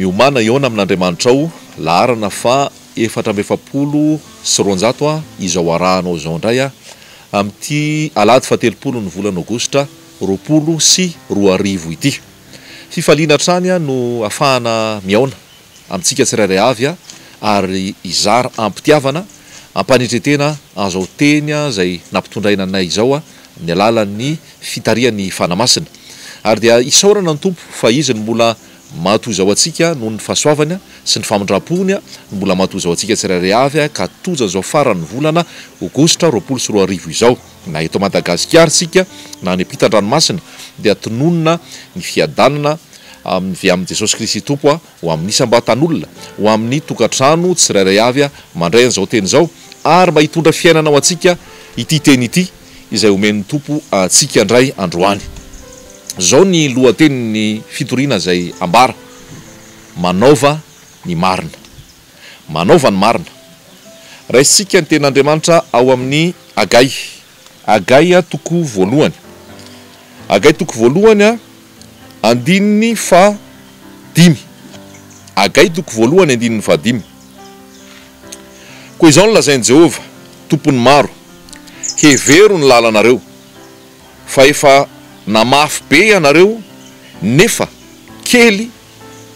Miomàna Jaona amin'Andriamanitra ao, laharana fa 470 izao arahanao zao indray amin'ity alady fa 30 ny volana Aogositra 2022 ity. Fifaliana trany no afahana miaona amintsika tsirairay avy ary izara ampitiavana ampanetretena azao teny zay nampitondraina anay izao ny alalan'ny fitarian'ny fanamasina. Ary dia isaorana ny tompo fa izy ny mbola matoza antsika noho ny fahasoavany sy ny famindrapony mbola matoza antsika tsirairay avy ka toja zao farany volana Aogositra 2022 izao. Na eto Madagasikara sika na ny ampitan-dranomasina dia tononona ny fiadanana avy amin'ny Jesosy Kristy tompo ho amin'ny isam-batan'olona, ho amin'ny tokantrano tsirairay avy mandray an'izao teny izao ary mba hitondra fiainana ao antsika ity teny ity izay omen'ny tompo antsika indray androany. Zao ny lohatenin'ny fitoriana zay ambara: Manaova ny marina. Manaova ny marina. Raisitsika ny ten'Andriamanitra ao amin'ny Hagay. Hagay toko voalohany. Hagay toko voalohany andininy fa 5. Hagay toko voalohany andininy fa 5. Koa izao no lazain'i Jehova, tompony maro: hevero ny lalanareo, fa efa namafy be ianareo, nefa kely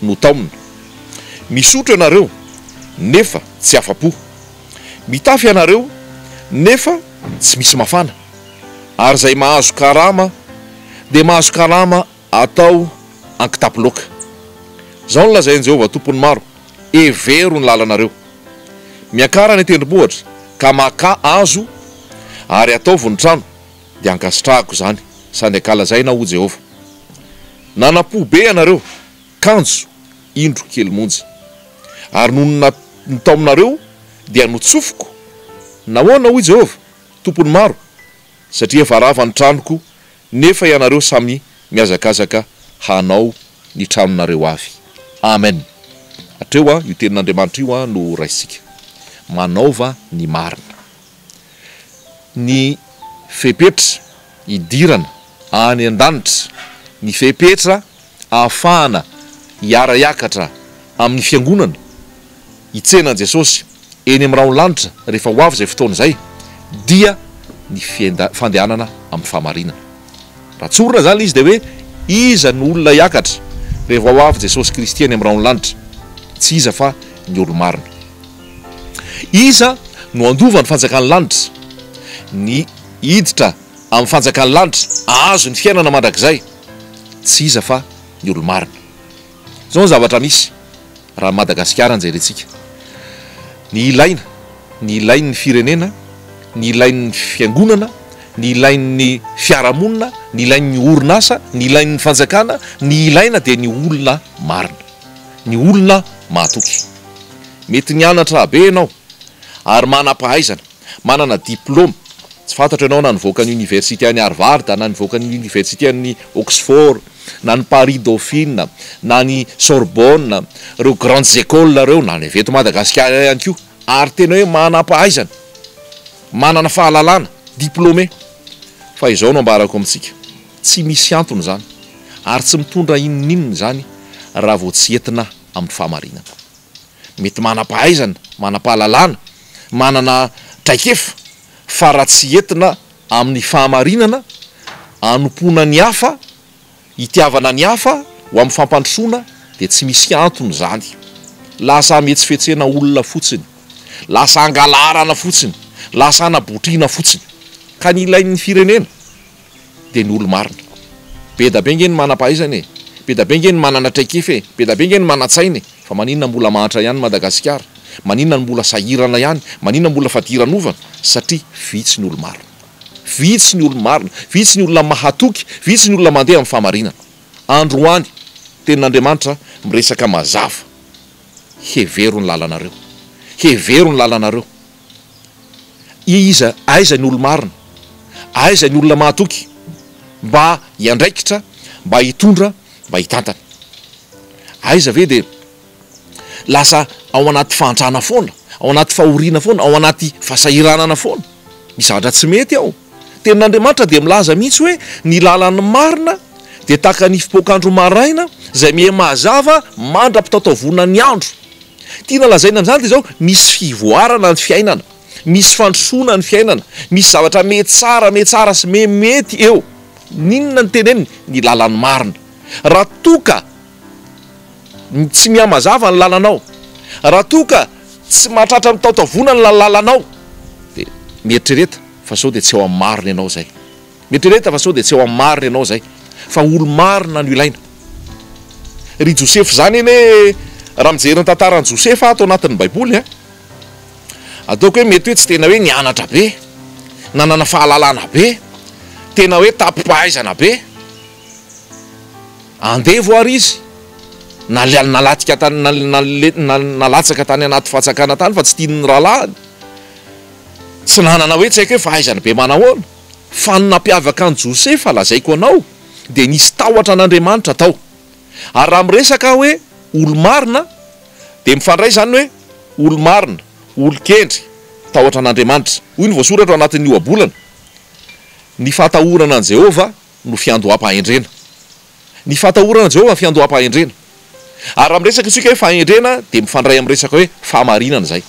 no taonina. Misotro ianareo, nefa tsy afa-po. Mitafy ianareo, nefa tsy misy mafana. Ary zay mahazo karama, dia mahazo karama atao ankitapoloka. Zao no lazain'i Jehova, tompony maro: hevero ny lalanareo. Miakara ny tendrombohitra ka maka azo ary ataovy ny trano, dia ankasitrahako zany, sady ankalazaina ho Jehova. Nanapo be ianareo, kanjo indro kely monja. Ary noho ny taominareo dia notsofoko. Nahoana ho Jehova, tompony maro? Satria varava ny tranoko, nefa ianareo samy miazakazaka hanao ny tranonareo avy. Amen. Hatreo io tenin'Andriamanitra io no raisika: manaova ny marina. Ny fepetra idirana any an-danitra, ny fepetra ahafahana hiara-iakatra amin'ny fiangonana hitsenan'i Jesosy eny amin'ny raolanitra rehefa ho avy zay fotoana zay, dia ny fandehanana amin'ny fahamarinana. Raha tsorina zany izy dia hoe iza ny olona hiakatra rehefa ho avy Jesosy Kristy eny amin'ny raolanitra? Tsy iza fa ny olo-marina. Iza no andova ny fanjakan'ny lanitra, ny hiditra amin'ny fanjakan'ny lanitra, azo ny fiainana mandrakizay? Tsy iza fa ny olo-marina. Zao ny zavatra misy raha Madagasikara anjerentsika. Ny ilain'ny firenena, ny ilain'ny fiangonana, ny ilain'ny fiarahamonina, ny ilain'ny orinasa, ny ilain'ny fanjakana, ny ilaina dia ny olona marina, ny olona mahatoky. Mety nianatra be ianao ary manam-pahaizana, manana diplôma. Tsy fantatra ianao na nivoaka ny université any Harvard, na nivoaka ny université any Oxford, na ny Paris Dauphine, na ny Sorbonne, reo grandes écoles reo, na ny veto Madagasikara ihany koa, ary tena hoe manam-pahaizana, manana fahalalana, diplômé. Fa izao no ambarako amintsika: tsy misy antony zany, ary tsy mitondra inoninona zany raha vao tsy entina amin'ny fahamarinana. Mety manam-pahaizana, manam-pahalalana, manana traikefa, fa raha tsy entina amin'ny fahamarinana, anompona ny hafa, hitiavana ny hafa ho amin'ny fampandrosoana, dia tsy misy antony zany. Lasa mihetsifetsena olona fotsiny, lasa angalarana fotsiny, lasa anabotriana fotsiny. Ka ny ilain'ny firenena dia ny olo-marina. Be da be ngeny manam-pahaizana e, be da be ngeny manana traikefa e, be da be ngeny manan-tsaina e, fa maninona mbola mahatra ihany Madagasikara? Maninona mbola sahirana ihany? Maninona mbola fadiranovana? Satria vitsy ny olo-marina, vitsy ny olo-marina, vitsy ny olona mahatoky, vitsy ny olona mandeha amin'ny fahamarinana. Androany tenin'Andriamanitra miresaka mazava: hevero ny lalanareo, hevero ny lalanareo. Iza aiza ny olo-marina, aiza ny olona mahatoky mba hiandraikitra, mba hitondra, mba hitantana? Aiza ve dia lasa ao anaty fantrana foana, ao anaty fahoriana foana, ao anaty fahasahiranana foana? Misy zavatra tsy mety ao. Tenin'Andriamanitra dia milaza mihitsy hoe ny lalan'ny marina dia tahaka ny fipoakandro maraina izay mazava mandra-pitaotavona ny andro. Tiana lazaina amin'izany dia zao misy fivoarana ny fiainana, misy fandrosoana ny fiainana, misy zavatra mety tsara sy mety eo. Ninona ny teneniny? Ny lalany marina. Raha toka tsy mihamazava ny lalanao, raha toka tsy mahatratra mitaotavona ny lalanao, dia mieritrereta fa sao dia tsy eo amin'ny marina ianao zay. Mieritrereta fa sao dia tsy eo amin'ny marina ianao zay, fa olo marina no ilaina. Ry Josefy zany eny hoe raha mijery ny tantaran'i Josefa ato anatin'ny baiboly ataoko hoe mety hoe tsy tena hoe nianatra be, nanana fahalalana be, tena hoe tapipahaizana be. Andevo ary izy nalatika tany nalatsaka tany anaty fatsakana tany fa tsy tian'ny rahalahiny, tsy nanana hoe tsy haiko hoe fahaizana be manahoana. Fa ny nampiavaka an'i Josefa lazaiko anao dia nisy tahotra an'Andriamanitra tao. Ary raha miresaka hoe olo marina dia mifandray zany hoe olo marina, olo kendry, tahotra an'Andriamanitra. Hoy ny voasoratra ao anatin'ny ohabolana: ny fahatahorana an' Jehova no fiandoham-pahendrena. Ny fahatahorana an' Jehova fiandoham-pahendrena. Ary raha miresaka isika hoe fahendrena dia mifandray amin'ny resaka hoe fahamarinana zay.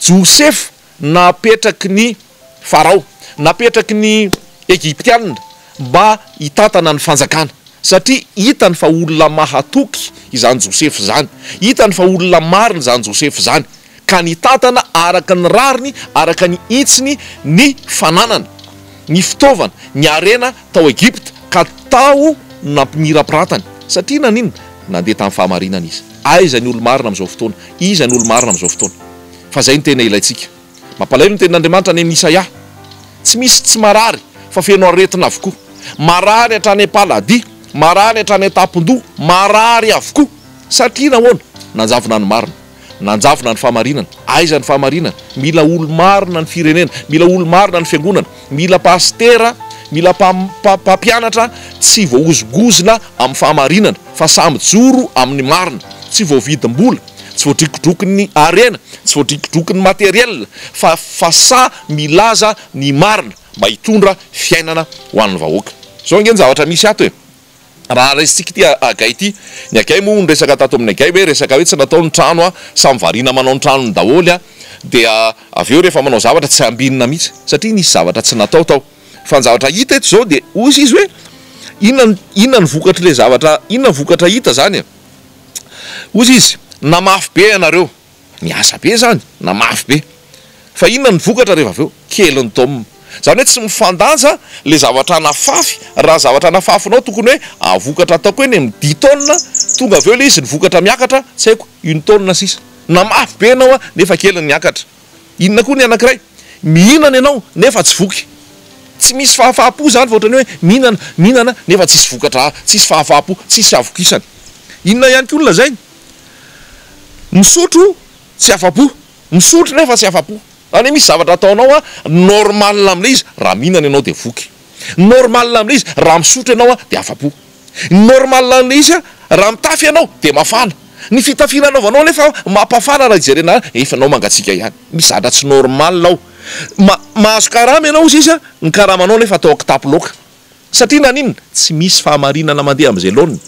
Josefy napetraky ny Farao, napetraky ny Egyptianina mba hitatana ny fanjakana, satria hitany fa olona mahatoky izany Josefy zany, hitany fa olona marina izany Josefy zany, ka nitatana araka ny rariny, araka ny itsiny, ny fananana, ny fitaovana, ny arena tao Egypta, ka tao nampimirapiratany. Satria nanino? Nandeha tamin'ny fahamarinana izy. Aiza ny olo marina amin'izao fotoana? Iza ny olo marina amin'izao fotoana? Fa zay ny tena ilaitsika. Mampalahelo ny tenin'Andriamanitra any amin'ny Isaia: tsy misy tsy marary fa feno aretina avokoa. Marary hatrany am-paladia, marary hatrany an-tampondoha, marary avokoa. Satria nahoana? Nanjavona ny marina, nanjavona ny fahamarinana. Aiza ny fahamarinana? Mila olo marina ny firenena, mila olo marina ny fiangonana, mila pastera, mila mpampianatra tsy voahozogozona amin'ny fahamarinana, fa samy joro amin'ny marina, tsy voavidim-bola, tsy voadrikodroko ny arena, tsy voadrikodroko ny materiel, fa sa milaza ny marina mba hitondra fiainana ho an'ny vahoaka. Zao nge ny zavatra misy ato e. Raha resitsika ty Hagay ty, ny Hagay moa resaka tato amin'ny Hagay hoe resaka hoe tsy natao ny trano samy variana manao ny tranony daholy dia avy eo rehefa manao zavatra tsy ambinina mihitsy, satria nisy zavatra tsy natao tao. Fa ny zavatra hita eto zao dia ozy izy hoe inona ny vokatra le zavatra, inona ny vokatra hita zany ozy izy namafy be ianareo, niasa be zany, namafy be, fa inona ny vokatra rehefa avy eo? Keliny taomina. Zany hoe tsy mifandanja le zavatra nafafy. Raha zavatra nafafinao tokony hoe avokatra ataoko hoe ny amin'ny 10 tonnes, tonga avy eo le izy ny vokatra miakatra tsy haiko 1 tonne sisa. Namafy be ianao nefa keliny miakatra. Inona koa ny anankiray? Mihinana ianao nefa tsy voky. Tsy misy fahafahapo zany fa ohatrany hoe mihinana nefa tsisy vokatra, tsisy fahafahapo, tsisy avokisana. Inona ihany koa olona zay? Misotro tsy afapo, misotro nefa tsy afapo. Any misy zavatra ataonao normal amin'le izy, raha mihinana ianao dia voky. Normal amin'le izy, raha misotro ianao dia afapo. Normal amin'le izy raha mitafy ianao dia mafana. Ny fitafiana anaovanao nefa mampafana raha ijerena efa anao mangatsika ihany. Misy zavatra tsy normal ao. Mahazo karama ianao izy izy ny karamanao nefa atao kitapo loka. Satria nanino? Tsy misy fahamarinana mandeha amin'izay laoniny.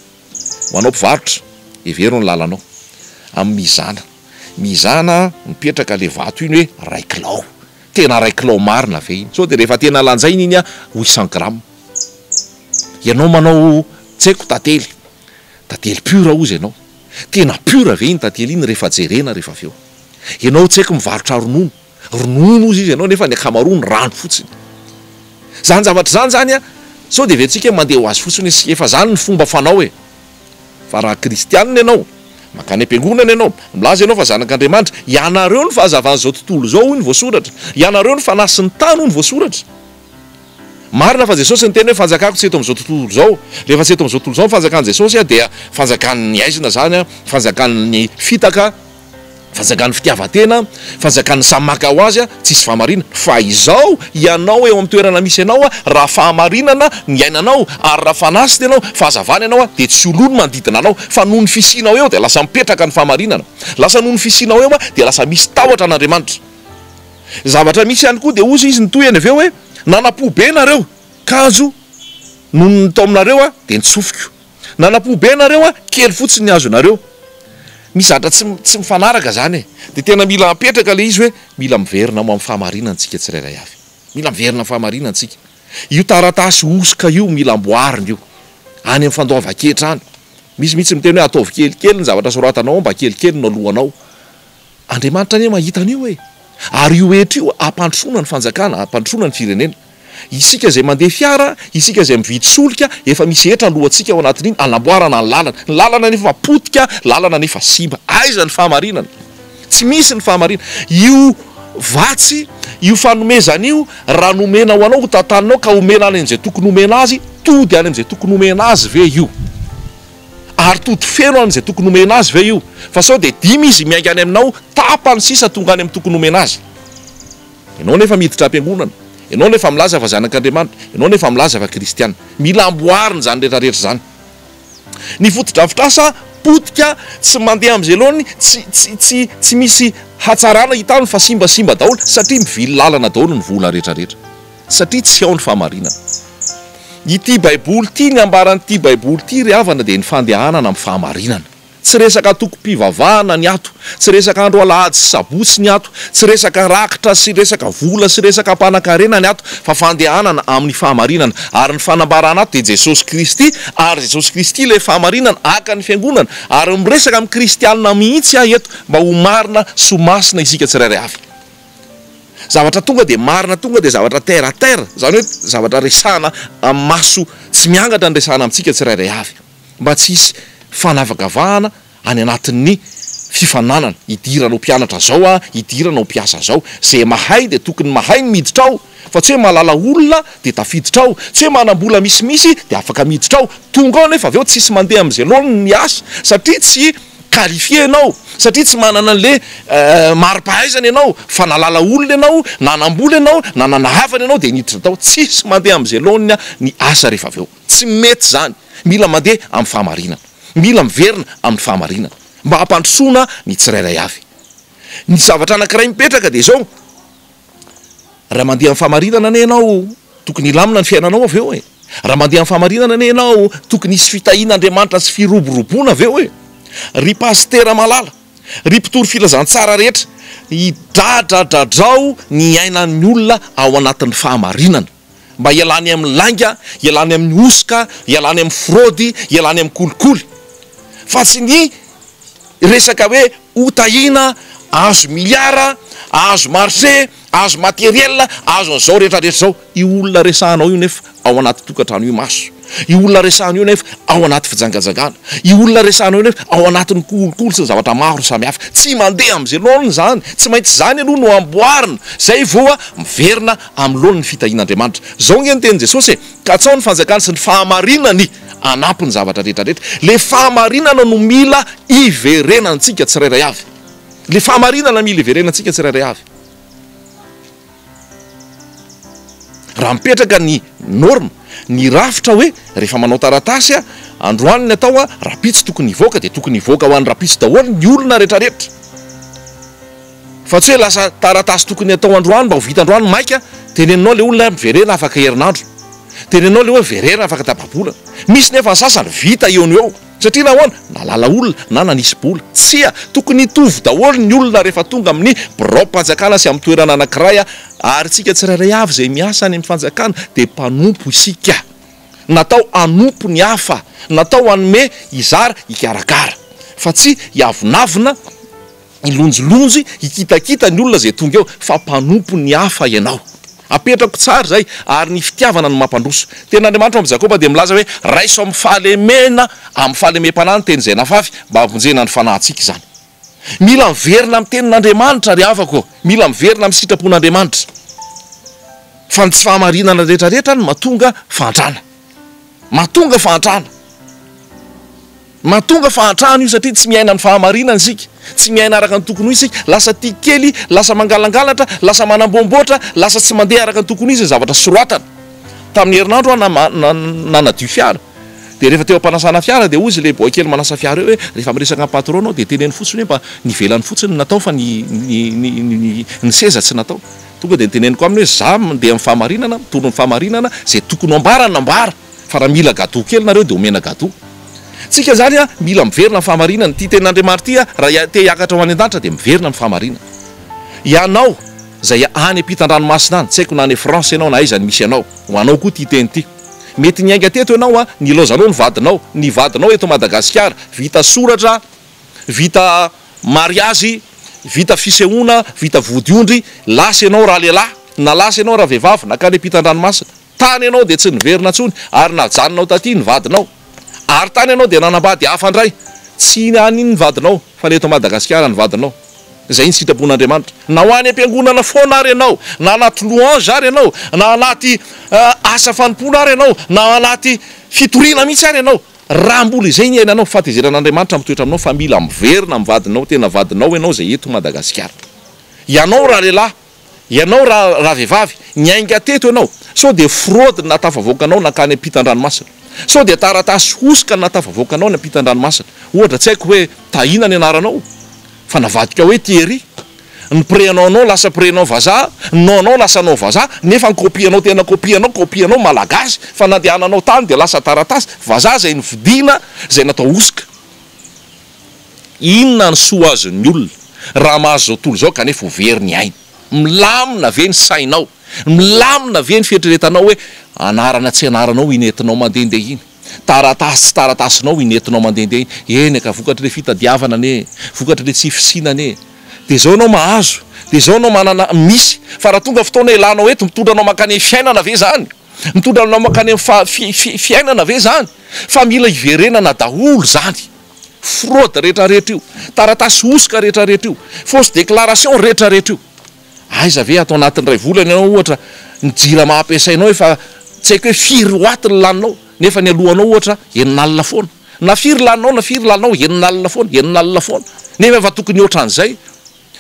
Manao mpivarotra, heverino ny lalanao amin'ny mizana mipetraka le vato iny hoe 1 kilao, tena 1 kilao marina ve iny? So dia rehefa tena lanjaina iny 800 grammes. Ianao manao tsy haiko tantely pura ozy ianao, tena pura ve iny tantely iny rehefa jerena rehefa avy eo? Ianao tsy haiko mivarotra ronono ozy izy ianao nefa ny akamaroany rano fotsiny. Zany zavatra zany sao dia ventsika mandeha ho azy fotsiny efa zany ny fomba fanao e. Fa raha kristianina ianao, makany am-piangonana ianao, milaza ianao fa zanak'Andriamanitra, ianareo ny fahazavan'izao tontolo zao hoy ny voasoratra, ianareo ny fanasin'ny tany hoy ny voasoratra. Marina fa Jesosy ny teny hoe fanjakako tsy eto amin'izao tontolo zao. Rehefa tsy eto amin'izao tontolo zao ny fanjakan'i Jesosy dia fanjakan'ny aizina zany, fanjakan'ny fitaka, fanjakan'ny fitiavatena, fanjakan'ny samy maka ho azy tsisy fahamarinana. Fa izao ianao eo amin'ny toerana misy ianao raha fahamarinana ny ainanao, ary raha fanasina ianao, fahazavana ianao dia tsy olony manodidina anao, fa noho ny fisianao eo dia lasa mipetraka ny fahamarinana. Lasa noho ny fisianao eo dia lasa misy tahotra an'Andriamanitra. Zavatra misy ihany koa dia ozy izy ny toy any avy eo hoe nanam-po be nareo, kajo noho ny tao aminareo a de nitsofiko, nanapobe nareo a kely fotsiny ny azo nareo. Misy zatra tsy mifanaraka zany e. De tena mila apetraka le izy hoe mila miverina mo amin'ny fahamarinana antsika tsirairay avy, mila miverina amin'ny fahamarinana antsika. Io taratasy osoka io mila amboarina io any amin'ny fandoava-ketra any. Misy mihitsy miteny hoe ataovy kelikely ny zavatra soratanao mba kelikely no alohanao. Andriamanitra anie mahita an'io e. Ary io etra io ampandrosoana ny fanjakana, ampandrosoana ny firenena. Isika zay mandeha fiara, isika zay mividy solika, efa misy etra lohantsika ao anatin'iny anamboarana ny lalana. Ny lalana nefa potika, lalana nefa simba. Aiza ny fahamarinana? Tsy misy ny fahamarinana. Io vatsy, io fanomezana io, raha nomena ho anao ho tantaninao ka omena any amin'izay tokony omena azy, tody any amin'izay tokony omena azy ve io? Ary tody feno an'izay tokony omena azy ve io? Fa sao de dimy izy miainga any aminao, tapany sisa tonga any amin'ny tokony omena azy. Ianao nefa miditra am-piangonana, ianao nefa milaza fa zanak'Andriamanitra, ianao nefa milaza fa kristiana. Mila amboarina zany rehetrarehetra zany. Ny fotodrafitrasa potika, tsy mandeha amin'izay lohany, tsy misy hatsarana hitany fa simbasimba daholo satria mivily lalana daholo ny vola rehetrarehetra. Satria tsy ao ny fahamarinana. Ity baiboly ity, ny ambaran'ity baiboly ity ry havana dia ny fandehanana amin'ny fahamarinana. Tsy resaka toko-pivavahana ny ato, tsy resaka andro alahady sy sabotsy ny ato, tsy resaka rakitra sy resaka vola sy resaka mpanan-karena ny ato, fa fandehanana amin'ny fahamarinana. Ary ny fanambarana ato dia Jesosy Kristy, ary Jesosy Kristy ilay fahamarinana aka ny fiangonana, ary miresaka amin'ny kristianina mihitsy ahy eto mba ho marina sy ho masina isika tsirairay avy. Zavatra tonga dia marina, tonga dia zavatra terre zany hoe zavatra resana amin'ny maso tsy miangatra ny resana amintsika tsirairay avy, mba tsy hisy fanavakavahana any anatin'ny fifananana. Idiranao mpianatra zao a, idiranao mpiasa zao, zay mahay de tokony mahay ny miditra ao, fa tsy hoe malala olona de tafiditra ao, tsy hoe manam-bola misimisy de afaka miditra ao. Tonga ao nefa avy eo tsisy mandeha amin'izay lohany ny asa, satria tsy qualifié ianao, satria tsy manana an'le mari-pahaizana ianao, fa nalala olona ianao, nanam-bola ianao, nananahavana ianao de niditra tao. Tsisy mandeha amin'izay lohany ny asa rehefa avy eo. Tsy mety zany. Mila mandeha amin'ny fahamarinana, mila miverina amin'ny fahamarinana mba hampandrosoana ny tsirairay avy. Ny zavatra anankiray mipetraka dia zao, raha mandeha amin'ny fahamarinana ane ianao, tokony hilamina ny fiainanao avy eo e. Raha mandeha amin'ny fahamarinana ane ianao, tokony hisy fitahian'Andriamanitra sy firoboroboana avy eo e. Ry pastera malala, ry mpitory filazantsara rehetra, hidradradradrao ny ainan'ny olona ao anatin'ny fahamarinana, mba hialany amin'ny langa, hialany amin'ny osika, hialany amin'ny fraudy, hialany amin'ny kolikoly. Fa tsy ny resaka hoe hotahina, azo miliara, azo marché, azo matériel, azo an'izao rehetrarehetra zao. Io olona resahanao io nefa ao anaty tokantrano io maso. Io olona resahanao io nefa ao anaty fijangajangana. Io olona resahanao io nefa ao anatin'ny kolikoly sy zavatra maro samihafa. Tsy mandeha amin'izay lohany zany, tsy maintsy zany aloha no amboarina, zay voa miverina amin'ny lohany fitahian'Andriamanitra. Zao nge ny tenin Jesosy e, ka atsao ny fanjakana sy ny fahamarinany anampy ny zavatra rehetrarehetra. Le fahamarinana no mila iverenantsika tsirairay avy. Le fahamarinana mila iverenantsika tsirairay avy. Raha mipetraka ny norme, ny rafitra hoe rehefa manao taratasy a, androany ny atao a, rapitsy tokony hivoaka de tokony hivoaka ho an'ny rapitsy daholo ny olona rehetrarehetra. Fa tsy hoe lasa taratasy tokony atao androany mba ho vita androany maika, teneninao le olona miverena afaka herinandro, teneninao le hoe verena afaka tapabolana. Misy nefa ny sasany vita eo no eo, satria nahoana nalala olona na nanisy bola. Tsia, tokony hitovy daholo ny olona rehefa tonga amin'ny birao-mpanjakana sy amin'ny toerana anankiray a. Ary tsika tsirairay avy zay miasa any amin'ny fanjakana de mpanompo isika, natao anompo ny hafa, natao hanome izara hikarakara, fa tsy hiavonavona, hilonjolonjy, hikitakita ny olona zay tonga eo, fa mpanompo ny hafa ianao. Apetrako tsara zay, ary ny fitiavana no mampandroso. Ten'Andriamanitra amin'ny Jakoba dia milaza hoe raiso amin'ny fahalemena, amin'ny fahalemem-panahy teny zay nafafy mba hamonjena ny fanahintsika izany. Mila miverina amin'ny tenin'Andriamanitra ry havako, mila miverina amin'ny sitrapon'Andriamanitra. Fa ny tsy fahamarinana rehetrarehetra no mahatonga fantrana, mahatonga fantrana, mahatonga fantrana io, satria tsy miaina amin'ny fahamarinana isika, tsy miaina araka ny tokony ho isika, lasa tia kely, lasa mangalangalatra, lasa manambomboatra, lasa tsy mandeha araka ny tokony izy ny zavatra soratana. Tamin'ny herinandro nanadio fiara, de rehefa teo ampanasana fiara de ozy le boakely manasa fiara eo hoe rehefa miresaka patron anao de teneny fotsiny hoe mba nivelany fotsiny natao fa ny seza tsy natao. Tonga de teneniko aminy hoe za mandeha amin'ny fahamarinana, mitondro ny fahamarinana, zay tokony ambarana ambara, fa raha mila gâteau kely nareo de omena gâteau. Tsika zany a mila miverina amin'ny fahamarinana. Ty ten'Andriamanitra ty a raha te hiakatra ho any an-danitra de miverina amin'ny fahamarinana. Ianao zay any ampitan-dranomasina any, tsy haiko na any France ianao na aiza ny misy anao, ho anao koa ty teny ty. Mety niainga teto ianao a, nilozanao ny vadinao eto Madagasikara, vita soratra, vita mariazy, vita fisehoana, vita vodiondry, lasa ianao raha lehilahy na lasa ianao raha vehivavy nakany ampitan-dranomasina. Tany ianao de tsy niverina ntsony ary najanonao taty ny vadinao. Ary tany ianao de nanambady hafa indray, tsy any ny vadinao fa le eto Madagasikara ny vadinao. Zay ny sitrapon'Andriamanitra. Na ho any am-piangonana foana ary ianao, na anaty louange ary ianao, na anaty asa fanompoana ary ianao, na anaty fitoriana mihitsy ary ianao, raha mbola izay ny ainanao, fahatezeran'Andriamanitra mitoetra aminao fa mila miverina amin'ny vadinao, tena vadinao ianao zay eto Madagasikara. Ianao raha lehilahy, ianao raha vehivavy, niainga teto ianao, sao de fraude natafavoakanao nakany ampitan-dranomasina. Sao de taratasy hosoka natafavoakanao ny ampitan-dranomasina. Ohatra tsy haiko hoe tahina ny anaranao, fa navadika hoe Thierry. Ny prénom-nao lasa prénom vazaha, nom-nao lasa nom vazaha, nefa ny copianao tena copianao malagasy, fa nandehananao tany de lasa taratasy vazaha zay nividiana, zay natao hosoka. Inona ny soa azon'ny olona raha mahazo zao tontolo zao kanefa ho very ny aina? Milamina ve ny sainao? Milamina ve ny fieritreretanao hoe anarana tsy anaranao inetinao mandehandeha iny? Taratasy tsy taratasinao inetinao mandehandeha iny? Eny ka vokatra le fitadiavana ne, vokatra le tsy fisinane. De zao anao mahazo, de zao anao manana misy, fa raha tonga fotoana ilanao eto mitondra anao makany fiainana ve zany? Mitondra anao makany fiainana ve zany? Fa mila iverenana daholo zany. Fraude rehetrarehetra io, taratasy hosoka rehetrarehetra io, fausse déclaration rehetrarehetra io. Aiza ve atao anatin'ny ray volana ianao ohatra ny jirama ampiasainao efa tsy haiko hoe firy watt ny laninao, nefa ny alohanao ohatra enin'alina foana. Na firy laninao, na firy laninao, enin'alina foana. Nefa efa tokony ohatran'izay.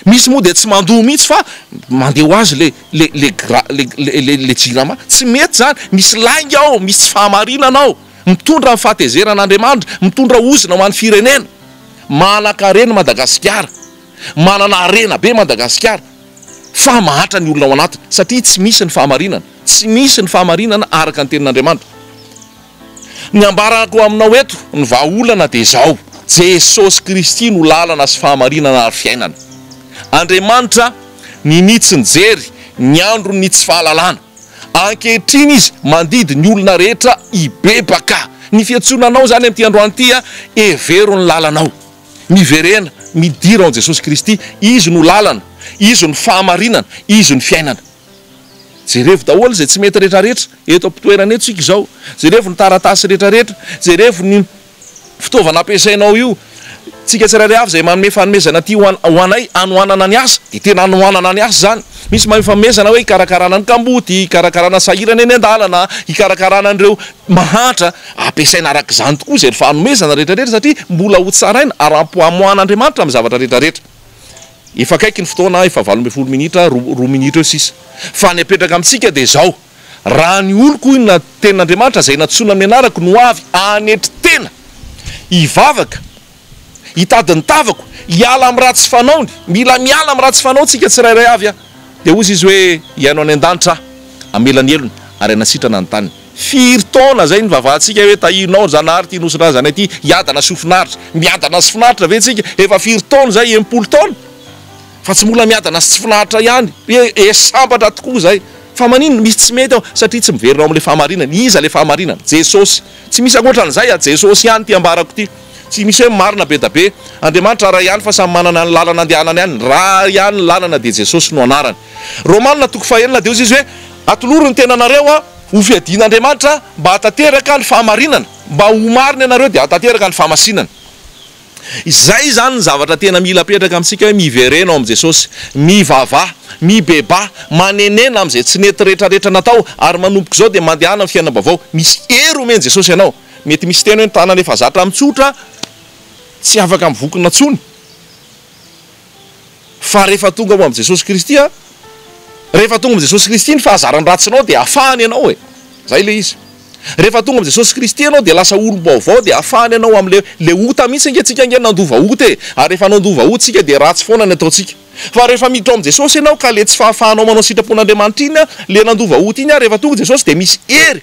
Misy moa de tsy mandoa mihitsy fa mandeha ho azy le jirama. Tsy mety zany, misy lainga ao, misy fahamarinana ao, mitondra amin'ny fahatezeran'Andriamanitra, mitondra ozina ho an'ny firenena. Manan-karena Madagasikara, manana arena be Madagasikara, fa mahatra ny olona ao anatiny satria tsy misy ny fahamarinana, tsy misy ny fahamarinana araka ny tenin'Andriamanitra. Ny ambarako aminao eto ny vahaolana de zao: Jesosy Kristy no lalana sy fahamarinana ary fiainana. Andriamanitra ninitsy ny jery, ny andro ny tsy fahalalana. Ankehitriny izy mandidy ny olona rehetra ibebaka. Ny fiantsonanao zany amin'ity androany ity a, evero ny lalanao. Miverena, midira ao Jesosy Kristy, izy no lalana, izy no fahamarinana, izy no fiainana. Jerevo daholo zay tsy mety rehetrarehetra eto am-pitoerana eto sika izao. Jerevo ny taratasy rehetrarehetra, jerevo ny fitaovana ampiasainao io. Tsika tsirairay avy zay manome fanomezana ty ho anay anohanana ny asa, de tena anohanana ny asa zany. Misy manome fanomezana hoe ikarakarana ny kamboty, ikarakarana sahirana eny an-dalana, ikarakarana an'ireo mahantra, ampiasaina araka izany tokoa zay fanomezana rehetrarehetra satria mbola ho tsaraina ary amohan'Andriamanitra amin'ny zavatra rehetrarehetra. Efa akaiky ny fotoana, efa 12 minitra, 2 minitra eo sisa. Fa ny apetraka amintsika de zao: raha ny oloko na tenin'Andriamanitra zay natsoina amin'ny anarako no avy anetry tena, ivavaka, hitady ny tavako, hiala amin'ny ratsy fanaony, mila miala amin'ny ratsy fanao tsika tsirairay avy a. De ozy izy hoe iaino any an-danitra amelany elony ary anasitrana ny tany. Firy taona zay ny vavahantsika hoe tahinao zanahary ty nosina zany aty, hiadana sy finaritra, miadana sy finaritra ve tsika? Efa firy taona zay, 80 taona, fa tsy mbola miadana sy tsy finaritra ihany, sambatra tokoa zay. Fa maninona misy tsy mety ao satria tsy miverinao amin'le fahamarinana. Iza le fahamarinana? Jesosy. Tsy misy ankoatran'izay a, Jesosy ihany ty ambarako ty. Tsy misy hoe marina be da be. Andriamanitra raha ihany fa samy manana ny lalana andehanany ihany. Raha ihany ny lalana de Jesosy no anarany. Romana 9:1 de ozy izy hoe: atoloro ny tenanareo a ho fiadian'Andriamanitra mba hatateraka ny fahamarinana, mba ho marina ianareo de hatateraka ny fahamasinana. Izay zany ny zavatra tena mila apetraka amintsika hoe miverenao amin'ny Jesosy, mivavaha, mibeba, manenena amin'izay tsy nety rehetrarehetra natao ary manomboka zao de mandehana amin'ny fiainam-baovao. Misy hery omeny Jesosy ianao. Mety misy teny hoe ny tanana efa zatra mitsotra tsy afaka mivokona tsony, fa rehefa tonga ao amin'ny Jesosy Kristy a, rehefa tonga amin'ny Jesosy Kristy ny fahazarany ratsinao de afahany ianao e. Zay le izy. Rehefa tonga amin'ny Jesosy Kristy ianao de lasa olom-baovao, de afahany ianao amin'le ota mihitsy antsika nge nandova ota e. Ary rehefa nandova ota tsika de ratsy foana ny ataontsika. Fa rehefa miditra ao amin'ny Jesosy ianao ka le tsy fahafahanao manao sitrapon'Andriamanitra iny a, le nandova ota iny a, rehefa tonga Jesosy de misy hery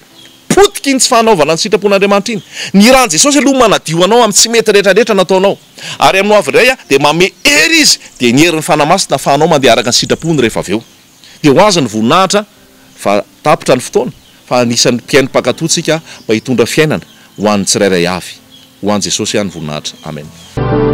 potika iny tsy fanaovana ny sitrapon'Andriamanitra iny. Ny rahan Jesosy aloha manadio anao amin'ny tsy mety rehetrarehetra nataonao. Ary amin'ny avy indray dia mame hery izy dia ny herin'ny fanamasina ahafahanao mandeha araka ny sitrapony rehefa avy eo. Dia ho azy ny voninahitra fa tapitra ny fotoana fa anisan'ny mpiaino mpakatotsika mba hitondra fiainana ho an'ny tsirairay avy. Ho an'i Jesosy ihany voninahitra. Amen.